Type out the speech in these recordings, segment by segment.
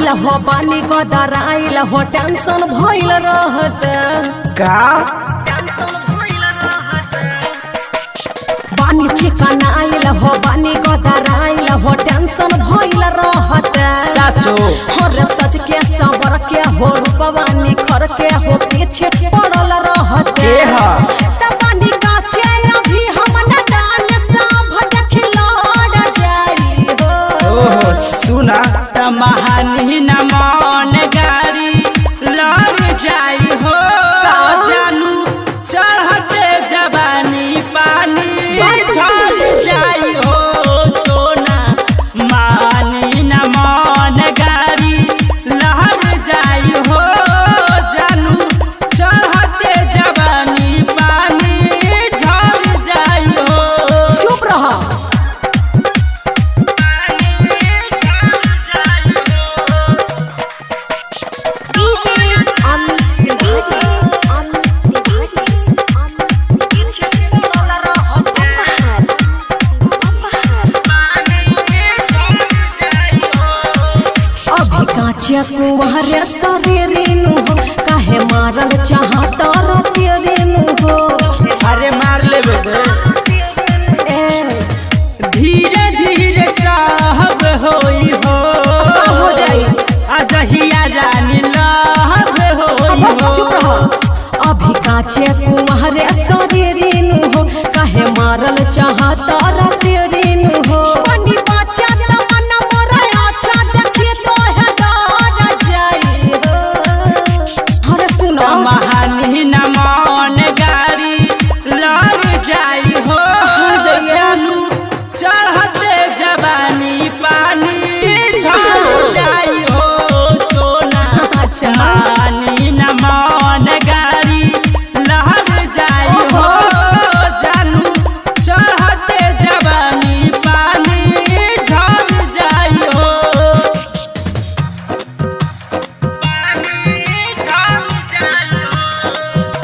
आइल हो बानी गदर आइल हो टेंशन भइल रहत का टेंशन भइल रहत बानी चिकन आइल हो बानी गदर आइल हो टेंशन भइल रहत साचो हर सच के सबर के हो रूपवानी खर के हो पीछे पड़ल रहत के हा तबानी काचे अभी हम न डाल सब खिलौड़ जाई हो ओहो सुना त महानी न मन गारी लड़ जाई हो जानू चढ़ते जवानी पानी झड़ जाई हो सोना मानी न मन गारी लहर जाई हो जानू चढ़ते जवानी पानी झड़ जाई हो चुप रह कुंवरे शरीर हो काहे मारल चाहत तेरे हो अरे मार ले धीरे धीरे साहब होई हो जाई अजहिया रानी लहब होई हो चुप रह अभी काचे कुंवरे शरीर हो काहे मारल चाहत तेरे हो बनी बाचा तमन मोरा अच्छा देखिए तो है डर जाई हो अरे सुनो महानी न मन गारी लड़ जाई हो जानू चढ़ते जवानी पानी झड़ जाई हो सोना महानी न मन गारी लहर जाई हो जानू चढ़ते जवानी पानी झड़ जाई हो पानी झड़ जाई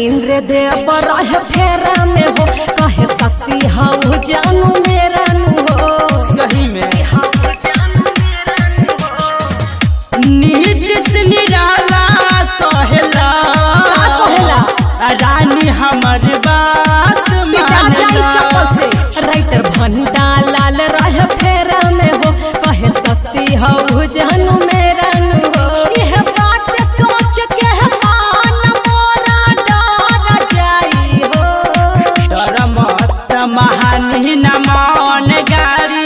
इंद्र देव रह फेरा में हो कहे शक्ति हऊ जानू मेरा नु हो सही में नीतिश निराला कहेला रानी हमर बात चप्पल से राइटर भंडा लाल रह फेरा में हो कहे शक्ति हऊ जानू मेरा नु हो यह बात सोच के मान मोरा डर जाई हो डर मत महानी न मन गारी